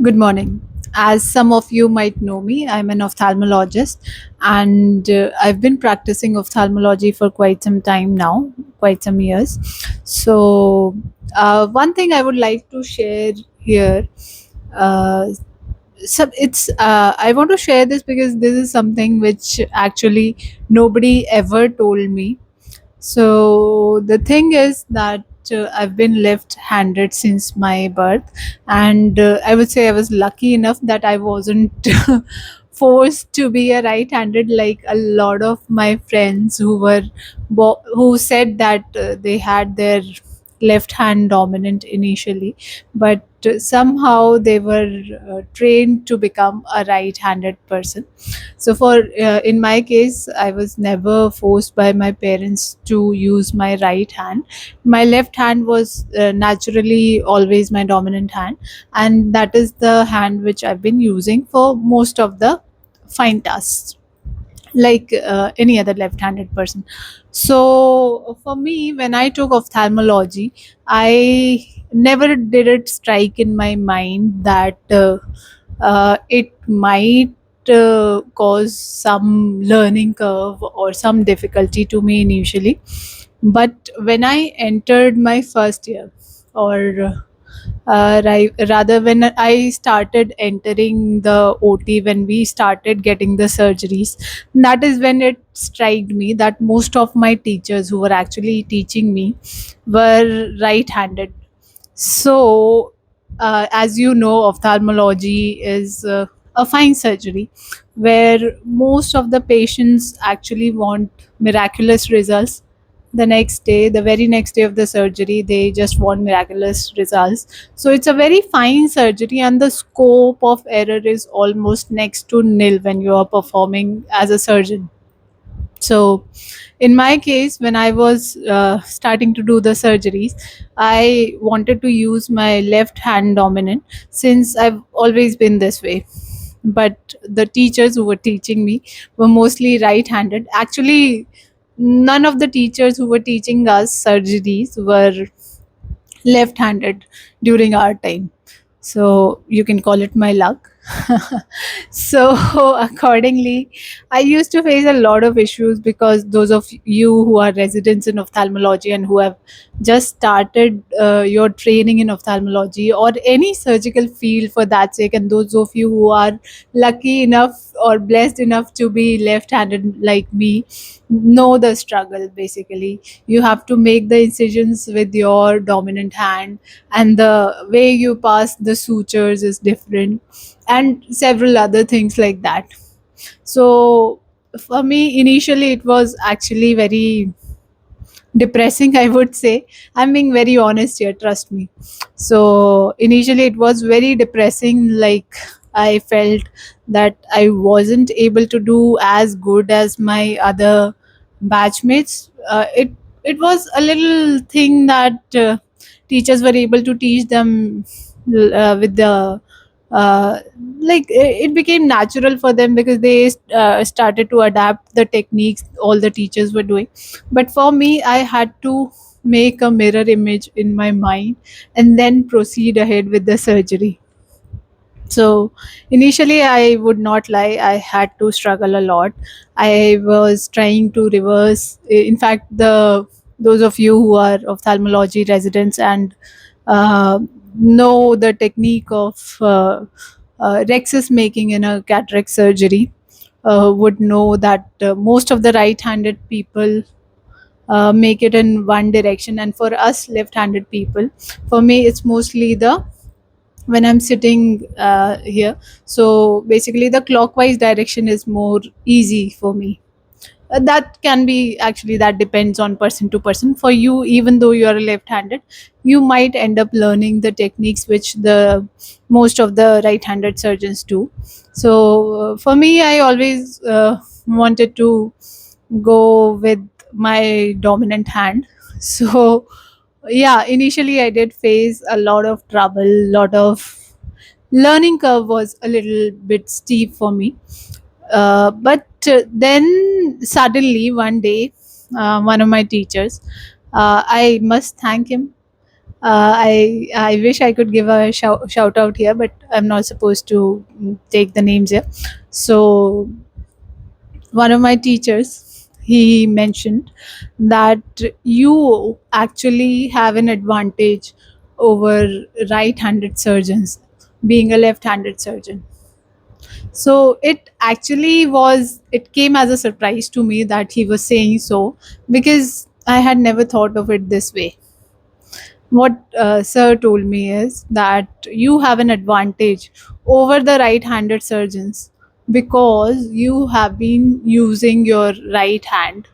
Good morning. As some of you might know me, I'm an ophthalmologist and I've been practicing ophthalmology for quite some time now, quite some years. One thing I would like to share here, uh, I want to share this because this is something which actually nobody ever told me. So the thing is that I've been left-handed since my birth, and I would say I was lucky enough that I wasn't forced to be a right-handed like a lot of my friends who said that they had their left hand dominant initially, but somehow they were trained to become a right-handed person. In my case, I was never forced by my parents to use my right hand. My left hand was naturally always my dominant hand, and that is the hand which I've been using for most of the fine tasks, like any other left-handed person. So for me, when I took ophthalmology, I never did it strike in my mind that it might cause some learning curve or some difficulty to me initially. But when I entered my first year, or rather when I started entering the OT, when we started getting the surgeries, that is when it struck me that most of my teachers who were actually teaching me were right handed. So, as you know, ophthalmology is a fine surgery where most of the patients actually want miraculous results. The very next day of the surgery, they just want miraculous results. So, it's a very fine surgery, and the scope of error is almost next to nil when you are performing as a surgeon. So, in my case, when I was starting to do the surgeries, I wanted to use my left hand dominant since I've always been this way. But the teachers who were teaching me were mostly right handed. Actually, none of the teachers who were teaching us surgeries were left handed during our time. So you can call it my luck. So accordingly, I used to face a lot of issues because those of you who are residents in ophthalmology and who have just started your training in ophthalmology or any surgical field for that sake, and those of you who are lucky enough or blessed enough to be left handed like me, know the struggle. Basically, you have to make the incisions with your dominant hand, and the way you pass the sutures is different, and several other things like that. So for me, initially it was actually very depressing, I would say. I'm being very honest here, trust me. So initially it was very depressing, like I felt that I wasn't able to do as good as my other batchmates. It was a little thing that teachers were able to teach them with the uh, it became natural for them because they started to adapt the techniques all the teachers were doing. But for me, I had to make a mirror image in my mind and then proceed ahead with the surgery. So initially, I would not lie, I had to struggle a lot. I was trying to reverse. In fact, the those of you who are ophthalmology residents and uh, know the technique of rexus making in a cataract surgery would know that most of the right-handed people make it in one direction, and for us left-handed people, for me it's mostly the when I'm sitting here. So basically, the clockwise direction is more easy for me. That can be actually, that depends on person to person. For you, even though you are left-handed, you might end up learning the techniques which the most of the right-handed surgeons do. So for me, I always wanted to go with my dominant hand. So yeah, initially I did face a lot of trouble, lot of learning curve was a little bit steep for me. But then suddenly one day, one of my teachers, I must thank him. I wish I could give a shout out here, but I'm not supposed to take the names here. So one of my teachers, he mentioned that you actually have an advantage over right-handed surgeons, being a left-handed surgeon. So it came as a surprise to me that he was saying so, because I had never thought of it this way. What sir told me is that you have an advantage over the right handed surgeons because you have been using your right hand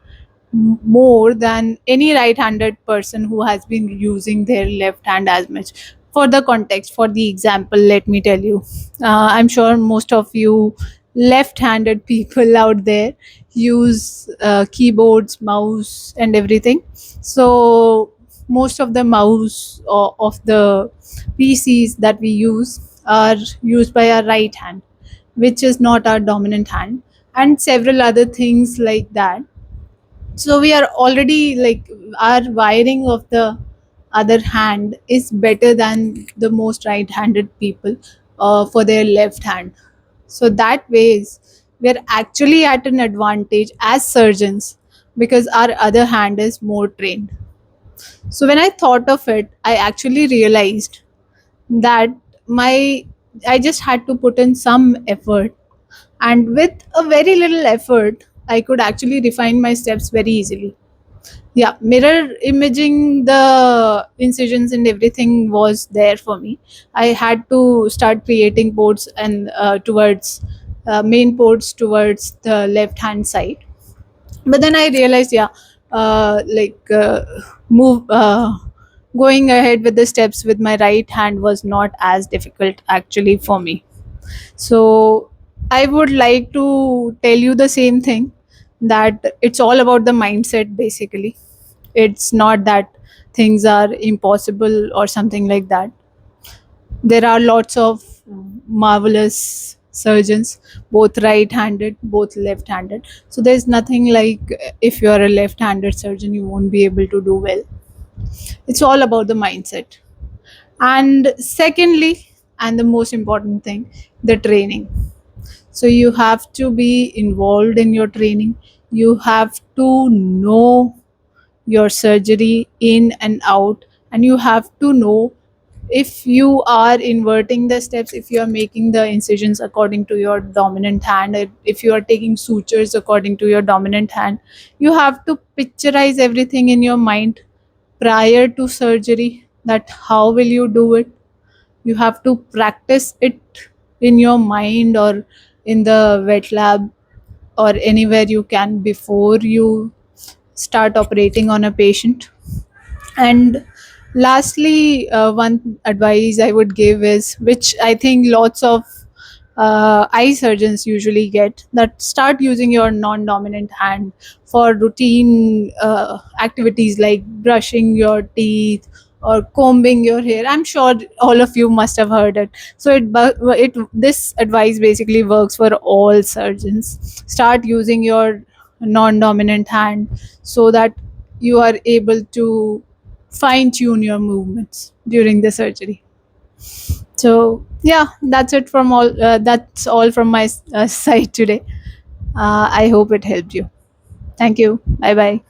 more than any right-handed person who has been using their left hand as much. For the context, for the example, let me tell you, I'm sure most of you left-handed people out there use keyboards, mouse and everything. So most of the mouse of the PCs that we use are used by our right hand, which is not our dominant hand, and several other things like that. So we are already like, our wiring of the other hand is better than the most right-handed people for their left hand. So that ways we're actually at an advantage as surgeons because our other hand is more trained. So when I thought of it, I actually realized that my I just had to put in some effort, and with a very little effort I could actually refine my steps very easily. Yeah, mirror imaging the incisions and everything was there for me. I had to start creating ports and towards main ports towards the left hand side. But then I realized, yeah, like move going ahead with the steps with my right hand was not as difficult actually for me. So I would like to tell you the same thing, that it's all about the mindset basically. It's not that things are impossible or something like that. There are lots of marvelous surgeons, both right handed, both left handed. So there's nothing like if you're a left handed surgeon, you won't be able to do well. It's all about the mindset. And secondly, and the most important thing, the training. So you have to be involved in your training. You have to know your surgery in and out, and you have to know if you are inverting the steps, if you are making the incisions according to your dominant hand, if you are taking sutures according to your dominant hand. You have to picturize everything in your mind prior to surgery, that how will you do it. You have to practice it in your mind or in the wet lab or anywhere you can before you start operating on a patient. And lastly, one advice I would give is, which I think lots of eye surgeons usually get, that start using your non-dominant hand for routine activities like brushing your teeth or combing your hair. I'm sure all of you must have heard it. So it this advice basically works for all surgeons. Start using your non-dominant hand so that you are able to fine tune your movements during the surgery. So yeah, that's all from my side today. I hope it helped you. Thank you. Bye bye.